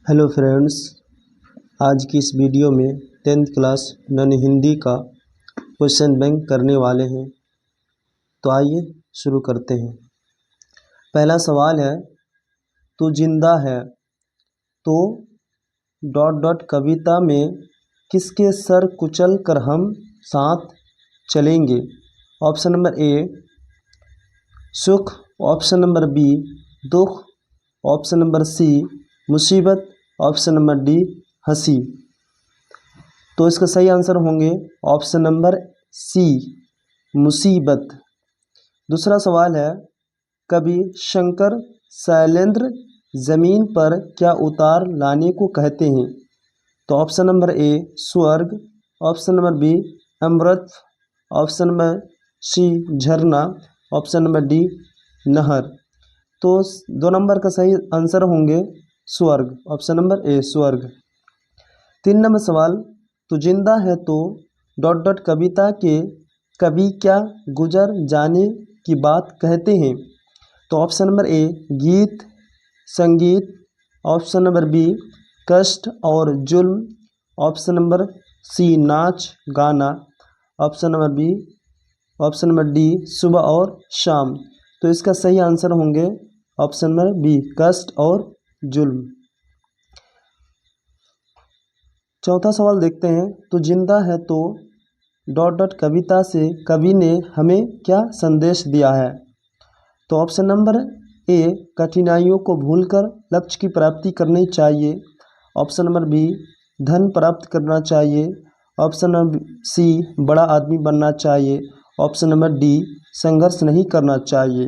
Hello friends, आज की इस वीडियो में 10th क्लास नॉन हिंदी का क्वेश्चन बैंक करने वाले हैं। तो आइए शुरू करते हैं। पहला सवाल है, तू जिंदा है तो डॉट डॉट कविता में किसके सर कुचल कर हम साथ चलेंगे। ऑप्शन नंबर ए सुख, ऑप्शन नंबर बी दुख, ऑप्शन नंबर सी मुसीबत, ऑप्शन नंबर डी हंसी। तो इसका सही आंसर होंगे ऑप्शन नंबर सी मुसीबत। दूसरा सवाल है, कवि शंकर शैलेंद्र जमीन पर क्या उतार लाने को कहते हैं। तो ऑप्शन नंबर ए स्वर्ग, ऑप्शन नंबर बी अमृत, ऑप्शन नंबर सी झरना, ऑप्शन नंबर डी नहर। तो 2 नंबर का सही आंसर होंगे स्वर्ग, ऑप्शन नंबर ए स्वर्ग। 3 नंबर सवाल, तो जिंदा है तो डॉट डॉट कविता के कवि क्या गुजर जाने की बात कहते हैं। तो ऑप्शन नंबर ए गीत संगीत, ऑप्शन नंबर बी कष्ट और जुल्म, ऑप्शन नंबर सी नाच गाना, ऑप्शन नंबर डी सुबह और शाम। तो इसका सही आंसर होंगे ऑप्शन नंबर बी कष्ट और जुल्म। चौथा सवाल देखते हैं, तो जिंदा है तो डॉट डॉट कविता से कवि ने हमें क्या संदेश दिया है। तो ऑप्शन नंबर ए कठिनाइयों को भूलकर लक्ष्य की प्राप्ति करनी चाहिए, ऑप्शन नंबर बी धन प्राप्त करना चाहिए, ऑप्शन नंबर सी बड़ा आदमी बनना चाहिए, ऑप्शन नंबर डी संघर्ष नहीं करना चाहिए।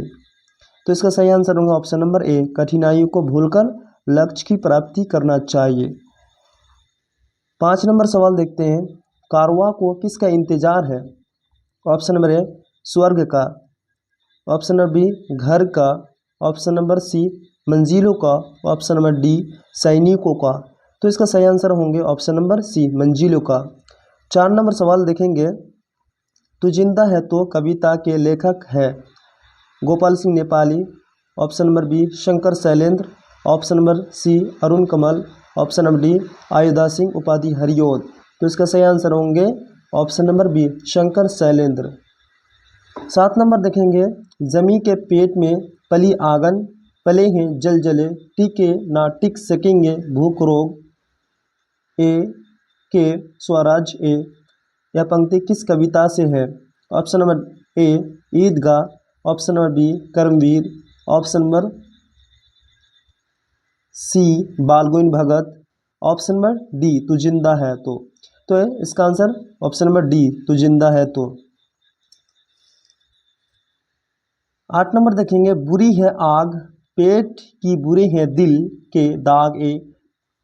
तो इसका सही आंसर होगा ऑप्शन नंबर ए कठिनाइयों को भूलकर लक्ष्य की प्राप्ति करना चाहिए। 5 नंबर सवाल देखते हैं, कारवां को किसका इंतजार है। ऑप्शन नंबर ए स्वर्ग का, ऑप्शन नंबर बी घर का, ऑप्शन नंबर सी मंजिलों का, ऑप्शन नंबर डी सैनिकों का। तो इसका सही आंसर होंगे ऑप्शन नंबर सी मंजिलों का। 4 नंबर सवाल देखेंगे, तू जिंदा है तो कविता के लेखक है Gopal Singh Nepali, option number B Shankar Shailendra, option number C Arun Kamal, option number D Ayodhya Singh Upadhyay Hariaudh. तो इसका सही आंसर होंगे option number B Shankar Shailendra. 7 नंबर देखेंगे, जमी के पेट में पली आंगन, पले हैं जल जले, टिके ना टिक सकेंगे भूख रोग, ए के स्वराज ए। यह पंक्ति किस कविता से है। Option number A Idgah, option number B Karmaveer, option number C Balgobind Bhagat, option number D तू जिंदा है तो इसका आंसर ऑप्शन नंबर डी तू जिंदा है तो। 8 नंबर देखेंगे, बुरी है आग पेट की बुरे हैं दिल के दाग ए।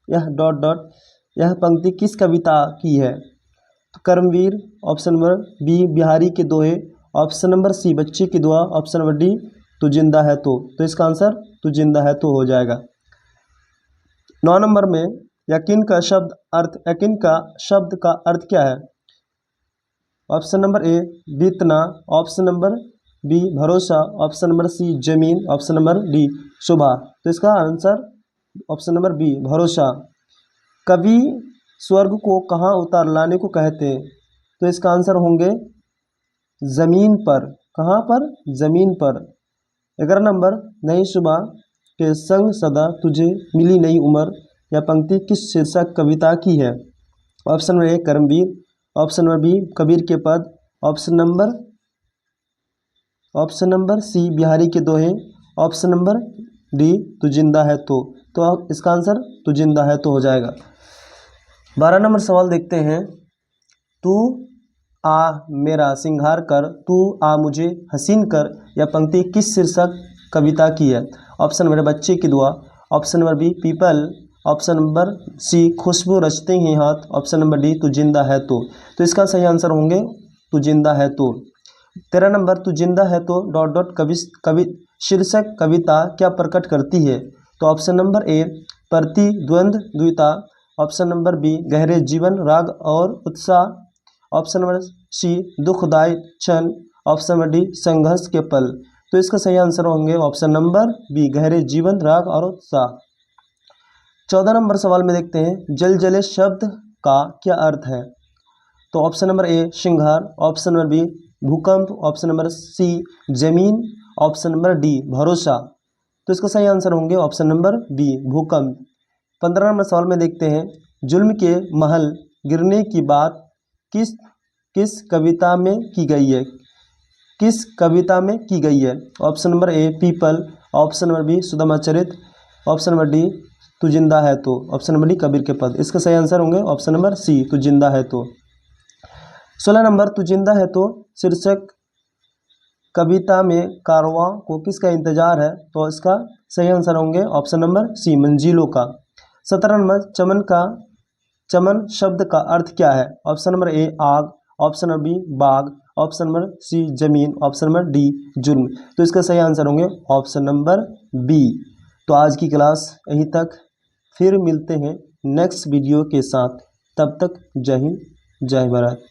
यह डॉट डॉट यह पंक्ति किस कविता की है। तो कर्मवीर, ऑप्शन नंबर बी बिहारी के दोहे, ऑप्शन नंबर सी बच्चे की दुआ, ऑप्शन नंबर डी तू जिंदा है तो इसका आंसर तू जिंदा है तो हो जाएगा। 9 नंबर में यकीन का शब्द का अर्थ क्या है। ऑप्शन नंबर ए बीतना, ऑप्शन नंबर बी भरोसा, ऑप्शन नंबर सी जमीन, ऑप्शन नंबर डी सुबह। तो इसका आंसर ऑप्शन नंबर बी भरोसा। कवि स्वर्ग को कहाँ उतार लाने को कहते हैं। तो इसका आंसर होंगे जमीन पर। कहाँ पर, जमीन पर। 11 नंबर, नई सुबह के संग सदा तुझे मिली नई उम्र, यह पंक्ति किस शीर्षक कविता की है। Option number A Karmaveer, option number B Kabir के पद, ऑप्शन नंबर सी बिहारी के दोहे, ऑप्शन नंबर डी तू जिंदा है तो इसका आंसर तू जिंदा है तो हो जाएगा। 12 नंबर सवाल देखते हैं, तू आ मेरा सिंगार कर, तू आ मुझे हसीन कर, यह पंक्ति किस शीर्षक कविता की है। ऑप्शन नंबर बच्चे की दुआ, ऑप्शन नंबर बी पीपल, ऑप्शन नंबर सी खुशबू रचते हैं हाथ, ऑप्शन नंबर डी तू जिंदा है तो इसका सही आंसर होंगे तू जिंदा है तो। 13 नंबर, तू जिंदा है तो डॉट डॉट कवि शीर्षक कविता क्या प्रकट करती है। तो ऑप्शन नंबर ए प्रतिद्वंद द्विता, ऑप्शन नंबर बी गहरे जीवन राग और उत्साह, ऑप्शन नंबर सी दुखदायी क्षण, ऑप्शन नंबर डी संघर्ष के पल। तो इसका सही आंसर होंगे ऑप्शन नंबर बी गहरे जीवन राग और उत्साह। 14 नंबर सवाल में देखते हैं जलजले शब्द का क्या अर्थ है। तो ऑप्शन नंबर ए सिंगार, ऑप्शन नंबर बी भूकंप, ऑप्शन नंबर सी जमीन, ऑप्शन नंबर डी भरोसा। तो इसका सही आंसर होंगे ऑप्शन नंबर बी भूकंप। 15 नंबर सवाल में देखते हैं जुल्म के महल गिरने की बात किस किस कविता में की गई है, किस कविता में की गई है। ऑप्शन नंबर ए पीपल, option number B Sudamacharit, option number D तू जिंदा है तो, ऑप्शन नंबर डी कबीर के पद। इसका सही आंसर होंगे ऑप्शन नंबर सी तू जिंदा है तो। 16 नंबर तू जिंदा है तो शीर्षक कविता में कारवां को किसका इंतजार है। तो इसका सही आंसर होंगे ऑप्शन नंबर सी मंजिलों का। 17 नंबर चमन शब्द का अर्थ क्या है। ऑप्शन नंबर ए आग, ऑप्शन नंबर बी बाग, ऑप्शन नंबर सी जमीन, ऑप्शन नंबर डी जुर्म। तो इसका सही आंसर होंगे ऑप्शन नंबर बी। तो आज की क्लास यहीं तक, फिर मिलते हैं नेक्स्ट वीडियो के साथ। तब तक जय हिंद जय भारत।